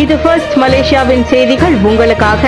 இது ஃபர்ஸ்ட் மலேசியாவின் செய்திகள் உங்களுக்காக.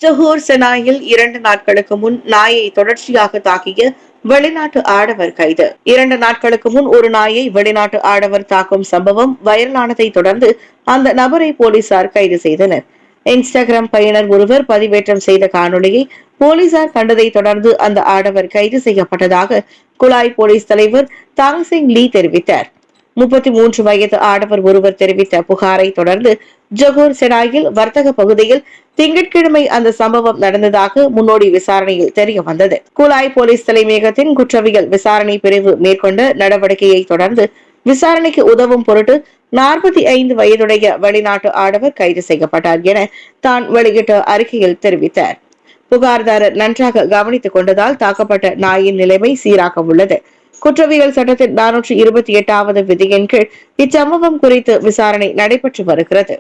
ஜொஹூர் செனாயில் 2 நாட்களுக்கு முன் நாயை தொடர்ச்சியாக தாக்கிய வெளிநாட்டு ஆடவர் கைது. 2 நாட்களுக்கு முன் ஒரு நாயை வெளிநாட்டு ஆடவர் தாக்கும் சம்பவம் வைரலானதை தொடர்ந்து அந்த நபரை போலீசார் கைது செய்தனர். இன்ஸ்டாகிராம் பயனர் ஒருவர் பதிவேற்றம் செய்த காணொலியை போலீசார் கண்டதை தொடர்ந்து அந்த ஆடவர் கைது செய்யப்பட்டதாக குலாய் போலீஸ் தலைவர் தாங் சிங் லீ தெரிவித்தார். 33 வயது ஆடவர் ஒருவர் தெரிவித்த புகாரை தொடர்ந்து ஜொஹூர் செனாயில் வர்த்தக பகுதியில் திங்கட்கிழமை அந்த சம்பவம் நடந்ததாக முன்னோடி விசாரணையில் தெரிய வந்தது. குலாய் போலீஸ் தலைமையகத்தின் குற்றவியல் விசாரணை பிரிவு மேற்கொண்ட நடவடிக்கையை தொடர்ந்து விசாரணைக்கு உதவும் பொருட்டு 45 வயதுடைய வெளிநாட்டு ஆடவர் கைது செய்யப்பட்டார் என தான் வெளியிட்ட அறிக்கையில் தெரிவித்தார். புகார்தாரர் நன்றாக கவனித்துக் கொண்டதால் தாக்கப்பட்ட நாயின் நிலைமை சீராக உள்ளது. குற்றவியல் சட்டத்தின் 428வது விதியின் கீழ் இச்சம்பவம் குறித்து விசாரணை நடைபெற்று வருகிறது.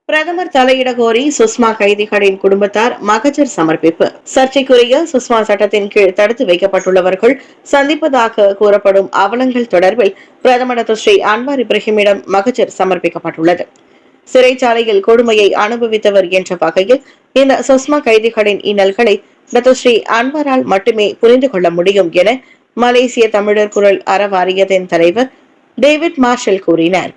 பிரதமர் தலையிட கோரி சுஷ்மா கைதிகளின் குடும்பத்தார் மகஜர் சமர்ப்பிப்பு. சர்ச்சைக்குரிய சுஷ்மா சட்டத்தின் கீழ் தடுத்து வைக்கப்பட்டுள்ளவர்கள் சந்திப்பதாக கூறப்படும் அவலங்கள் தொடர்பில் பிரதமர் ஸ்ரீ அன்வார் இப்ராஹிமிடம் மகஜர் சமர்ப்பிக்கப்பட்டுள்ளது. சிறைச்சாலையில் கொடுமையை அனுபவித்தவர் என்ற வகையில் இந்த சுஷ்மா கைதிகளின் இன்னல்களை ஸ்ரீ அன்வாரால் மட்டுமே புரிந்து கொள்ள முடியும் என மலேசிய தமிழர் குரல் அறவாரியத்தின் தலைவர் டேவிட் மார்ஷல் கூறினார்.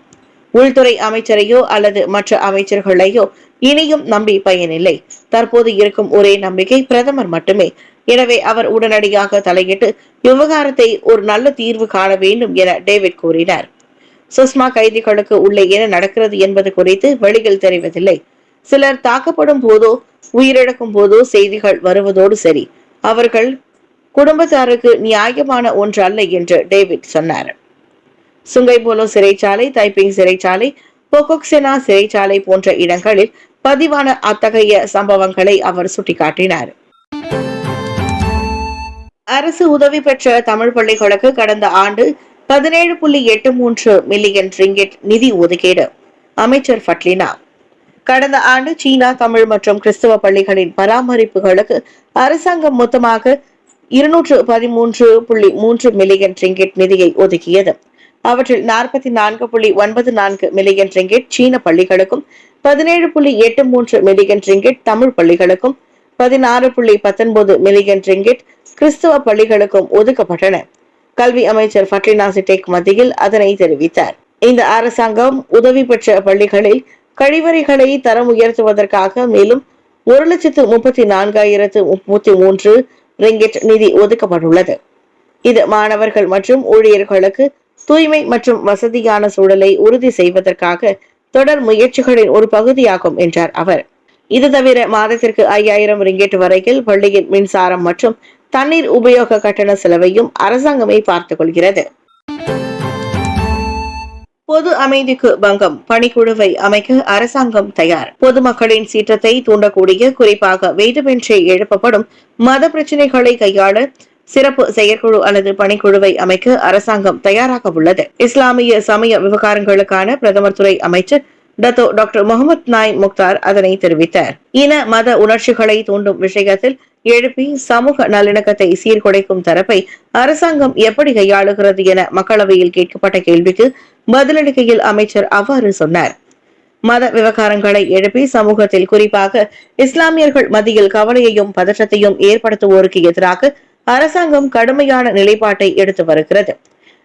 உள்துறை அமைச்சரையோ அல்லது மற்ற அமைச்சர்களையோ இனியும் நம்பி பயனில்லை. தற்போது இருக்கும் ஒரே நம்பிக்கை பிரதமர் மட்டுமே. எனவே அவர் உடனடியாக தலையிட்டு விவகாரத்தை ஒரு நல்ல தீர்வு காண வேண்டும் என டேவிட் கூறினார். சுஷ்மா கைதிகளுக்கு உள்ளே என்ன நடக்கிறது என்பது குறித்து வெளியில் தெரிவதில்லை. சிலர் தாக்கப்படும் போதோ உயிரிழக்கும் போதோ செய்திகள் வருவதோடு சரி, அவர்கள் குடும்பத்தாருக்கு நியாயமான ஒன்று அல்ல என்று டேவிட் சொன்னார். சுங்கைபோலோ சிறைச்சாலை, தைப்பிங் சிறைச்சாலை, பொகொக்செனா சிறைச்சாலை போன்ற இடங்களில் பதிவான அத்தகைய சம்பவங்களை அவர் சுட்டிக்காட்டினார். அரசு உதவி பெற்ற தமிழ் பள்ளிகளுக்கு கடந்த ஆண்டு 17.83 மில்லியன் ரிங்கெட் நிதி ஒதுக்கீடு. அமைச்சர் ஃபட்லினா. கடந்த ஆண்டு சீனா, தமிழ் மற்றும் கிறிஸ்தவ பள்ளிகளின் பராமரிப்புகளுக்கு அரசாங்கம் மொத்தமாக 213.3 மில்லியன் ரிங்கெட் நிதியை ஒதுக்கியது. அவற்றில் 44.94 மில்லியன் ரிங்கெட் சீன பள்ளிகளுக்கும், 17.83 மில்லியன் ரிங்கெட் தமிழ் பள்ளிகளுக்கும், 16.19 மில்லியன் ரிங்கெட் கிறிஸ்தவ பள்ளிகளுக்கும் ஒதுக்கப்பட்டன. கல்வி அமைச்சர் ஃபட்லினா சிட்டேக் மத்தியில் அதனை தெரிவித்தார். இந்த அரசாங்கம் உதவி பெற்ற பள்ளிகளில் கழிவறைகளை தரம் உயர்த்துவதற்காக மேலும் 1,34,033 ரிங்கெட் நிதி ஒதுக்கப்பட்டுள்ளது. இது மாணவர்கள் மற்றும் ஊழியர்களுக்கு தூய்மை மற்றும் வசதியான சூழலை உறுதி செய்வதற்காக தொடர் முயற்சிகளின் ஒரு பகுதியாகும் என்றார் அவர். இது தவிர மாதத்திற்கு 5,000 ரிங்கெட் வரையில் பள்ளியின் மின்சாரம் மற்றும் தண்ணீர் உபயோக கட்டண செலவையும் அரசாங்கமே பார்த்துக் கொள்கிறது. பொது அமைதிக்கு பங்கம், பணிக்குழுவை அமைக்க அரசாங்கம் தயார். பொதுமக்களின் சீற்றத்தை தூண்டக்கூடிய, குறிப்பாக வேண்டுமென்றே எழுப்பப்படும் மத பிரச்சினைகளை கையாள சிறப்பு செயற்குழு அல்லது பணிக்குழுவை அமைக்க அரசாங்கம் தயாராக உள்ளது. இஸ்லாமிய சமய விவகாரங்களுக்கான பிரதமர் துறை அமைச்சர் டாக்டர் முகமது நாயிம் முக்தார் அதனை தெரிவித்தார். இன மத உணர்ச்சிகளை தூண்டும் விஷயத்தில் எழுப்பி சமூக நல்லிணக்கத்தை சீர்குலைக்கும் தரப்பை அரசாங்கம் எப்படி கையாளுகிறது என மக்களவையில் கேட்கப்பட்ட கேள்விக்கு பதிலளிக்கையில் அமைச்சர் அவ்வாறு சொன்னார். மத விவகாரங்களை எழுப்பி சமூகத்தில் குறிப்பாக இஸ்லாமியர்கள் மத்தியில் கவலையையும் பதற்றத்தையும் ஏற்படுத்துவோருக்கு எதிராக அரசாங்கம் கடுமையான நிலைப்பாட்டை எடுத்து வருகிறது.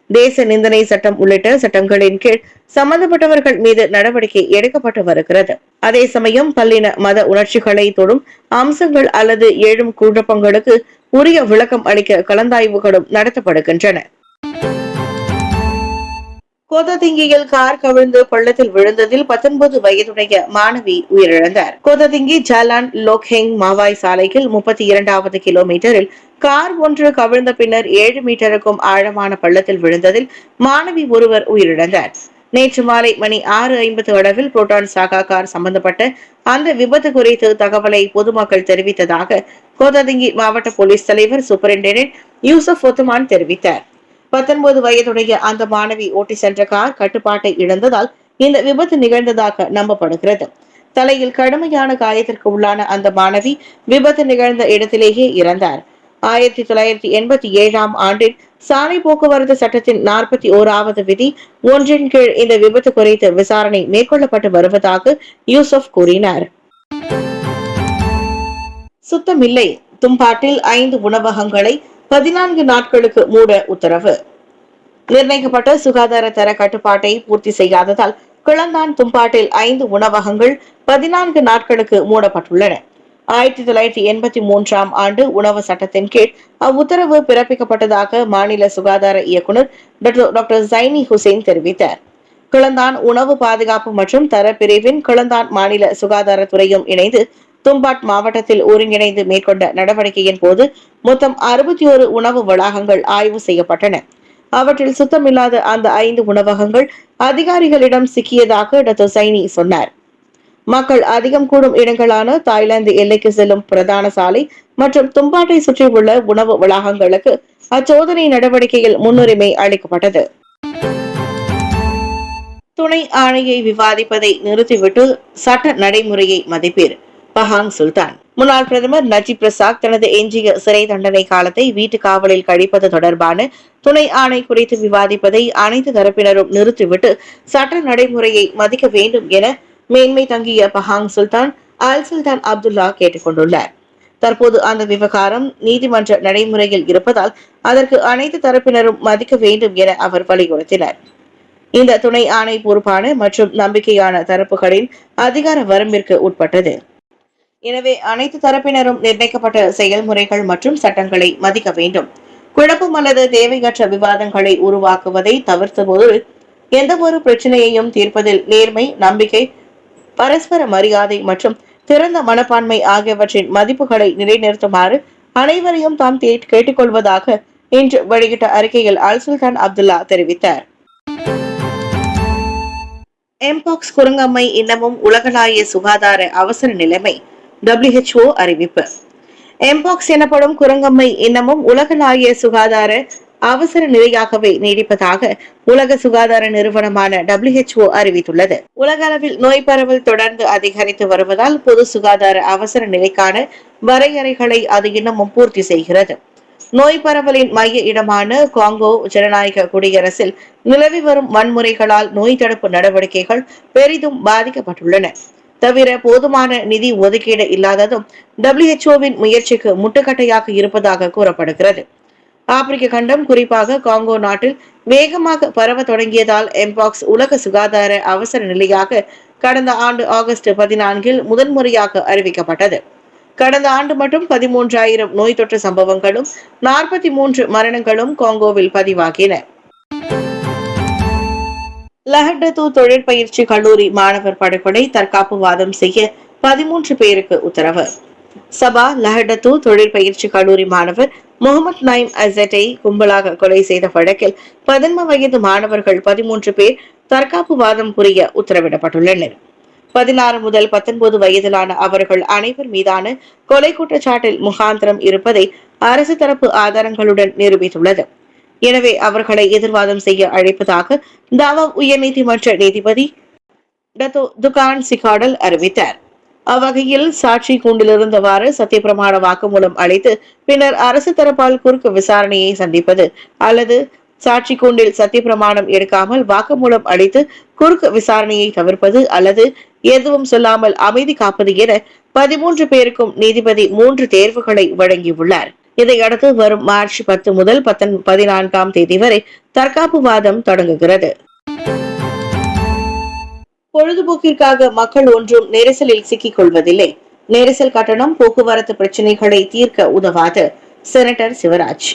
தேச நிந்தனை சட்டம் உள்ளிட்ட சட்டங்களின் கீழ் சம்பந்தப்பட்டவர்கள் மீது நடவடிக்கை எடுக்கப்பட்டு வருகிறது. அதே சமயம் பல்லின மத உணர்ச்சிகளை தொடும் அம்சங்கள் அல்லது எழும் குழப்பங்களுக்கு உரிய விளக்கம் அளிக்க கலந்தாய்வுகளும் நடத்தப்படுகின்றன. கோததிங்கியில் கார் கவிழ்ந்து பள்ளத்தில் விழுந்ததில் 19 வயதுடைய மாணவி உயிரிழந்தார். கோததிங்கி ஜாலான் லோக்ஹெங் மாவாய் சாலையில் 32வது கிலோமீட்டரில் கார் ஒன்று கவிழ்ந்த பின்னர் 7 மீட்டருக்கும் ஆழமான பள்ளத்தில் விழுந்ததில் மாணவி ஒருவர் உயிரிழந்தார். நேற்று மாலை மணி 6:50 அளவில் புரோட்டான் சாகா கார் சம்பந்தப்பட்ட அந்த விபத்து குறித்து தகவலை பொதுமக்கள் தெரிவித்ததாக கோததிங்கி மாவட்ட போலீஸ் தலைவர் சூப்பரிண்டென்டென்ட் யூசுப் ஒத்துமான் தெரிவித்தார். 19 வயதுடைய அந்த மாணவி ஓட்டி சென்ற கார் கட்டுப்பாட்டை இழந்ததால் இந்த விபத்து நிகழ்ந்ததாக நம்பப்படுகிறது. தலையில் கடுமையான காயத்திற்கு உள்ளான அந்த மாணவி விபத்து நிகழ்ந்த இடத்திலேயே இறந்தார். 1987 ஆண்டின் சாலை போக்குவரத்து சட்டத்தின் 41வது விதி ஒன்றின் கீழ் இந்த விபத்து குறித்து விசாரணை மேற்கொள்ளப்பட்டு வருவதாக யூசுப் கூறினார். சுத்தமில்லை, தும்பாட்டில் 5 உணவகங்களை 14 நாட்களுக்கு மூட உத்தரவு. நிர்ணயிக்கப்பட்ட சுகாதார தர கட்டுப்பாட்டை பூர்த்தி செய்யாததால் கிளந்தான் தும்பாட்டில் 5 உணவகங்கள் 14 நாட்களுக்கு மூடப்பட்டுள்ளன. 1983 ஆண்டு உணவு சட்டத்தின் கீழ் அவ்வுத்தரவு பிறப்பிக்கப்பட்டதாக மாநில சுகாதார இயக்குநர் டாக்டர் ஜைனி ஹுசேன் தெரிவித்தார். கிளந்தான் உணவு பாதுகாப்பு மற்றும் தர பிரிவின் கிளந்தான் மாநில சுகாதாரத்துறையும் இணைந்து தும்பாட் மாவட்டத்தில் ஒருங்கிணைந்து மேற்கொண்ட நடவடிக்கையின் போது மொத்தம் 61 உணவு வளாகங்கள் ஆய்வு செய்யப்பட்டன. அவற்றில் சுத்தமில்லாத அந்த 5 உணவகங்கள் அதிகாரிகளிடம் சிக்கியதாக டாக்டர் சைனி சொன்னார். மக்கள் அதிகம் கூடும் இடங்களான தாய்லாந்து எல்லைக்கு செல்லும் பிரதான சாலை மற்றும் தும்பாட்டை சுற்றியுள்ள உணவு வளாகங்களுக்கு அச்சோதனை நடவடிக்கையில் முன்னுரிமை அளிக்கப்பட்டது. துணை ஆணையை விவாதிப்பதை நிறுத்திவிட்டு சட்ட நடைமுறையை மதிப்பீர். பஹாங் சுல்தான். முன்னாள் பிரதமர் நஜீப் ரசாக் தனது எஞ்சிய சிறை தண்டனை காலத்தை வீட்டு காவலில் கழிப்பது தொடர்பான துணை ஆணை குறித்து விவாதிப்பதை அனைத்து தரப்பினரும் நிறுத்திவிட்டு சட்ட நடைமுறையை மதிக்க வேண்டும் என மேன்மை தங்கிய பஹாங் சுல்தான் அல் சுல்தான் அப்துல்லா கேட்டுக் கொண்டுள்ளார். தற்போது அந்த விவகாரம் நீதிமன்ற நடைமுறையில் இருப்பதால் அதற்கு அனைத்து தரப்பினரும் மதிக்க வேண்டும் என அவர் வலியுறுத்தினார். இந்த துணை ஆணை பொறுப்பான மற்றும் நம்பிக்கையான தரப்புகளின் அதிகார வரம்பிற்கு உட்பட்டது. எனவே அனைத்து தரப்பினரும் நிர்ணயிக்கப்பட்ட செயல்முறைகள் மற்றும் சட்டங்களை மதிக்க வேண்டும். குழப்பம் அல்லது தேவையற்ற விவாதங்களை உருவாக்குவதை தவிர்த்தபோது எந்த ஒரு பிரச்சனையையும் தீர்ப்பதில் நேர்மை, நம்பிக்கை, பரஸ்பர மரியாதை மற்றும் திறந்த மனப்பான்மை ஆகியவற்றின் மதிப்புகளை நிலைநிறுத்துமாறு அனைவரையும் தாம் கேட்டுக்கொள்வதாக இன்று வெளியிட்ட அறிக்கையில் அல் சுல்தான் அப்துல்லா தெரிவித்தார். எம்பாக்ஸ் குரங்கம்மை இன்னமும் உலகளாவிய சுகாதார அவசர நிலைமை. WHO அறிவிப்பு. எம்பாக்ஸ் எனப்படும் குரங்கம்மை இன்னமும் உலகளாவிய சுகாதார அவசர நிலையாகவே நீடிப்பதாக உலக சுகாதார நிறுவனமான WHO அறிவித்துள்ளது. உலக அளவில் நோய் பரவல் தொடர்ந்து அதிகரித்து வருவதால் பொது சுகாதார அவசர நிலைக்கான வரையறைகளை அது இன்னமும் பூர்த்தி செய்கிறது. நோய் பரவலின் மைய இடமான காங்கோ ஜனநாயக குடியரசில் நிலவி வரும் வன்முறைகளால் நோய் தடுப்பு நடவடிக்கைகள் பெரிதும் பாதிக்கப்பட்டுள்ளன. தவிர போதுமான நிதி ஒதுக்கீடு இல்லாததும் WHO-வின் முயற்சிக்கு முட்டுக்கட்டையாக இருப்பதாக கூறப்படுகிறது. ஆப்பிரிக்க கண்டம், குறிப்பாக காங்கோ நாட்டில் வேகமாக பரவ தொடங்கியதால் எம்பாக்ஸ் உலக சுகாதார அவசர நிலையாக கடந்த ஆண்டு ஆகஸ்ட் 14 முதன்முறையாக அறிவிக்கப்பட்டது. கடந்த ஆண்டு மட்டும் 13,000 நோய் தொற்று சம்பவங்களும் 43 மரணங்களும் காங்கோவில் பதிவாகின. லஹட்டூ தொழிற்பயிற்சி கல்லூரி மாணவர் படுகொலை தற்காப்பு வாதம் செய்ய 13 பேருக்கு உத்தரவு. சபா லஹட்டூ தொழிற்பயிற்சி கல்லூரி மாணவர் முகமது நைம் அசட்டை கும்பலாக கொலை செய்த வழக்கில் 11 வயது மாணவர்கள் 13 பேர் தற்காப்பு வாதம் புரிய உத்தரவிடப்பட்டுள்ளனர். 16 முதல் 19 வயதிலான அவர்கள் அனைவர் மீதான கொலை குற்றச்சாட்டில் முகாந்திரம் இருப்பதை அரசு தரப்பு ஆதாரங்களுடன் நிரூபித்துள்ளது. எனவே அவர்களை எதிர்வாதம் செய்ய அழைப்பதாக தாவா உயர்நீதிமன்ற நீதிபதி துகான் சிகாடல் அறிவித்தார். அவ்வகையில் சாட்சி கூண்டிலிருந்தவாறு சத்தியப்பிரமாண வாக்குமூலம் அளித்து பின்னர் அரசு தரப்பால் குறுக்கு விசாரணையை சந்திப்பது அல்லது சாட்சி கூண்டில் சத்தியப்பிரமாணம் எடுக்காமல் வாக்குமூலம் அளித்து குறுக்கு விசாரணையை தவிர்ப்பது அல்லது எதுவும் சொல்லாமல் அமைதி காப்பது என 13 பேருக்கும் நீதிபதி 3 தேர்வுகளை வழங்கியுள்ளார். இதையடுத்து வரும் மார்ச் 10 முதல் 14ஆம் தேதி வரை தற்காப்பு வாதம் தொடங்குகிறது. பொழுதுபோக்கிற்காக மக்கள் ஒன்றும் நெரிசலில் சிக்கிக் கொள்வதில்லை. நெரிசல் கட்டணம் போக்குவரத்து பிரச்சனைகளை தீர்க்க உதவாது. செனட்டர் சிவராஜ்.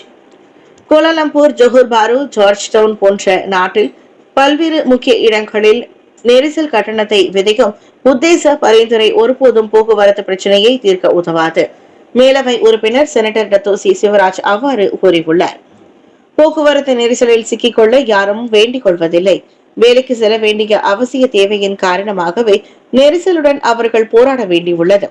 கோலாலம்பூர், ஜோஹர் பாரு, ஜார்ஜ் டவுன் போன்ற நாட்டில் பல்வேறு முக்கிய இடங்களில் நெரிசல் கட்டணத்தை விதிக்கும் உத்தேச பரிந்துரை ஒருபோதும் போக்குவரத்து பிரச்சனையை தீர்க்க உதவாது. மேலவை உறுப்பினர் செனட்டர் டத்தோசி சிவராஜ் அவ்வாறு கூறியுள்ளார். போக்குவரத்து நெரிசலில் சிக்கிக்கொள்ள யாரும் வேண்டிக் கொள்வதில்லை. வேலைக்கு செல்ல வேண்டிய அவசிய தேவையின் காரணமாகவே நெரிசலுடன் அவர்கள் போராட வேண்டியுள்ளது.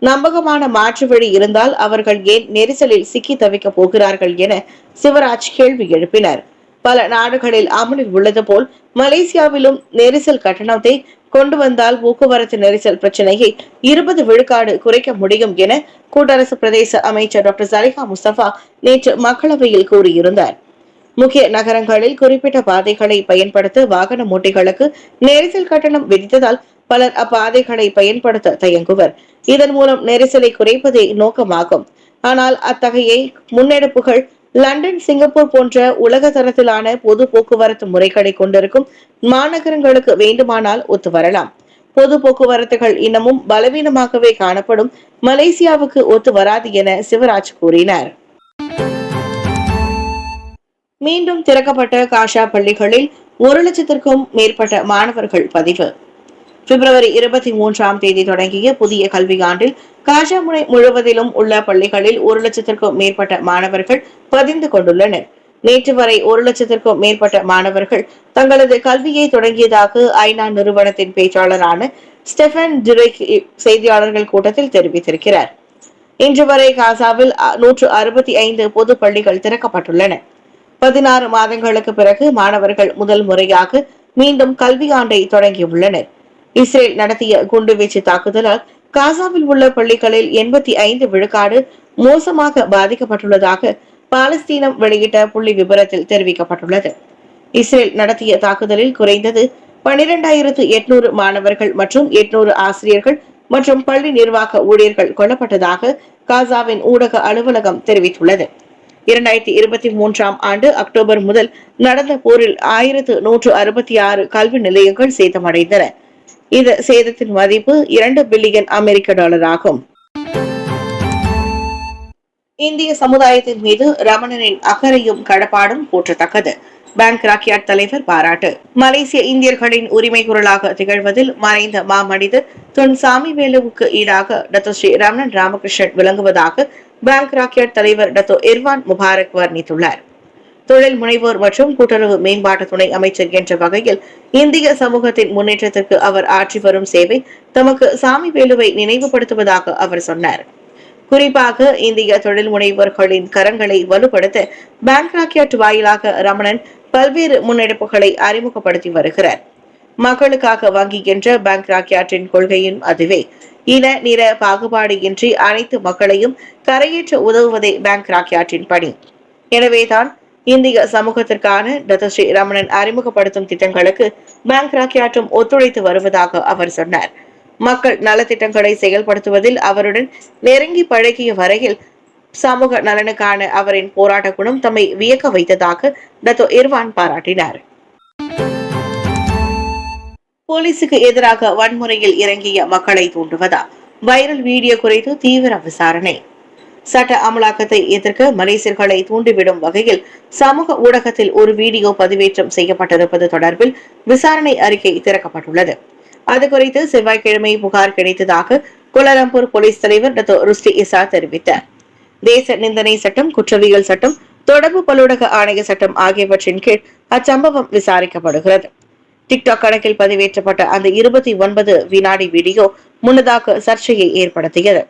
நம்பகமான மாற்று வழி இருந்தால் அவர்கள் ஏன் நெரிசலில் சிக்கி தவிக்க போகிறார்கள் என சிவராஜ் கேள்வி எழுப்பினர். பல நாடுகளில் அமலில் உள்ளது போல் மலேசியாவிலும் நெரிசல் கட்டணத்தை கொண்டு வந்தால் போக்குவரத்து நெரிசல் பிரச்சனையை 20 விழுக்காடு குறைக்க முடியும் என கூட்டரசு பிரதேச அமைச்சர் டாக்டர் சலிஹா முஸ்தபா நேற்று மக்களவையில் கூறியிருந்தார். முக்கிய நகரங்களில் குறிப்பிட்ட பாதைகளை பயன்படுத்த வாகன ஓட்டிகளுக்கு நெரிசல் கட்டணம் விதித்ததால் பலர் அப்பாதைகளை பயன்படுத்த தயங்குவர். இதன் மூலம் நெரிசலை குறைப்பதே நோக்கமாகும். ஆனால் அத்தகைய முன்னெடுப்புகள் லண்டன், சிங்கப்பூர் போன்ற உலக தரத்திலான பொது போக்குவரத்து முறைகளை கொண்டிருக்கும் மாநகரங்களுக்கு வேண்டுமானால் ஒத்து வரலாம். பொது போக்குவரத்துகள் இன்னமும் பலவீனமாகவே காணப்படும் மலேசியாவுக்கு ஒத்து வராது என சிவராஜ் கூறினார். மீண்டும் திறக்கப்பட்ட காஷா பள்ளிகளில் 1,00,000க்கும் மேற்பட்ட மாணவர்கள் பதிவு. பிப்ரவரி 23ஆம் தேதி தொடங்கிய புதிய கல்வியாண்டில் காஷாமுனை முழுவதிலும் உள்ள பள்ளிகளில் 1,00,000க்கும் மேற்பட்ட மாணவர்கள் பதிந்து கொண்டுள்ளனர். நேற்று வரை 1,00,000க்கும் மேற்பட்ட மாணவர்கள் தங்களது கல்வியை தொடங்கியதாக ஐநா நிறுவனத்தின் பேச்சாளரான ஸ்டெபன் டுரைக் செய்தியாளர்கள் கூட்டத்தில் தெரிவித்திருக்கிறார். இன்று வரை காசாவில் 165 பொது பள்ளிகள் திறக்கப்பட்டுள்ளன. 16 மாதங்களுக்கு பிறகு மாணவர்கள் முதல் முறையாக மீண்டும் கல்வியாண்டை தொடங்கியுள்ளனர். இஸ்ரேல் நடத்திய குண்டுவீச்சு தாக்குதலால் காசாவில் உள்ள பள்ளிகளில் 85 விழுக்காடு மோசமாக பாதிக்கப்பட்டுள்ளதாக பாலஸ்தீனம் வெளியிட்ட புள்ளி விபரத்தில் தெரிவிக்கப்பட்டுள்ளது. இஸ்ரேல் நடத்திய தாக்குதலில் குறைந்தது 12,800 மாணவர்கள் மற்றும் 800 ஆசிரியர்கள் மற்றும் பள்ளி நிர்வாக ஊழியர்கள் கொல்லப்பட்டதாக காசாவின் ஊடக அலுவலகம் தெரிவித்துள்ளது. 2023ஆம் ஆண்டு அக்டோபர் முதல் நடந்த போரில் 1166 கல்வி நிலையங்கள் சேதமடைந்தன. இந்த சேதத்தின் மதிப்பு 2 பில்லியன் அமெரிக்க டாலர் ஆகும். இந்திய சமுதாயத்தின் மீது ரமணனின் அக்கறையும் கடப்பாடும் போற்றத்தக்கது. பேங்க் ராக்கியாட் தலைவர் பாராட்டு. மலேசிய இந்தியர்களின் உரிமை குரலாக திகழ்வதில் மறைந்த மாமனிதர் தொன் சாமிவேலுவுக்கு ஈடாக டத்தோ ஸ்ரீ ரமணன் ராமகிருஷ்ணன் விளங்குவதாக பேங்க் ராக்கியாட் தலைவர் டத்தோ இர்வான் முபாரக் வர்ணித்துள்ளார். தொழில் முனைவோர் மற்றும் கூட்டுறவு மேம்பாட்டு துணை அமைச்சர் என்ற வகையில் இந்திய சமூகத்தின் முன்னேற்றத்திற்கு அவர் ஆற்றி வரும் சேவை தமக்கு சாமிவேலுவை நினைவுபடுத்துவதாக அவர் சொன்னார். குறிப்பாக இந்திய தொழில் முனைவோர்களின் கரங்களை வலுப்படுத்த பேங்க் ராக்கியாட் வாயிலாக ரமணன் பல்வேறு முன்னெடுப்புகளை அறிமுகப்படுத்தி வருகிறார். மக்களுக்காக வங்கி என்ற பேங்க் ராக்கியாட்டின் கொள்கையும் அதுவே. இன நிற பாகுபாடு இன்றி அனைத்து மக்களையும் கரையேற்ற உதவுவதே பேங்க் ராக்கியாட்டின் பணி. எனவேதான் இந்திய சமூகத்திற்கான டத்தோ ஸ்ரீ ரமணன் அறிமுகப்படுத்தும் திட்டங்களுக்கு பேங்க் ராக்கியாட்டும் ஒத்துழைத்து வருவதாக அவர் சொன்னார். மக்கள் நலத்திட்டங்களை செயல்படுத்துவதில் அவருடன் நெருங்கி பழகிய வரையில் சமூக நலனுக்கான அவரின் போராட்ட குணம் தம்மை வியக்க வைத்ததாக டத்தோ இர்வான் பாராட்டினார். போலீசுக்கு எதிராக வன்முறையில் இறங்கிய மக்களை தூண்டுவதா? வைரல் வீடியோ குறித்து தீவிர விசாரணை. சட்ட அமலாக்கத்தை எதிர்க்க மலேசியர்களை தூண்டிவிடும் வகையில் சமூக ஊடகத்தில் ஒரு வீடியோ பதிவேற்றம் செய்யப்பட்டிருப்பது தொடர்பில் விசாரணை அறிக்கை திறக்கப்பட்டுள்ளது. அது குறித்து செவ்வாய்க்கிழமை புகார் கிடைத்ததாக கோலாலம்பூர் போலீஸ் தலைவர் டத்தோ ருஸ்டி இசா தெரிவித்தார். தேச நிந்தனை சட்டம், குற்றவியல் சட்டம், தொடர்பு பல்லூடக ஆணைய சட்டம் ஆகியவற்றின் கீழ் அச்சம்பவம் விசாரிக்கப்படுகிறது. டிக்டாக் கணக்கில் பதிவேற்றப்பட்ட அந்த 29 வினாடி வீடியோ முன்னதாக சர்ச்சையை ஏற்படுத்தியது.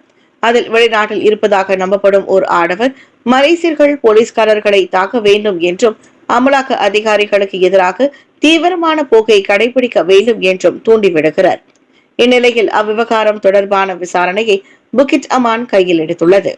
அதில் வெளிநாட்டில் இருப்பதாக நம்பப்படும் ஒரு ஆடவர் மலேசியர்கள் போலீஸ்காரர்களை தாக்க வேண்டும் என்றும் அமலாக்க அதிகாரிகளுக்கு எதிராக தீவிரமான போக்கை கடைபிடிக்க வேண்டும் என்றும் தூண்டிவிடுகிறார். இந்நிலையில் அவ்விவகாரம் தொடர்பான விசாரணையை புக்கிட் அமான் கையில் எடுத்துள்ளது.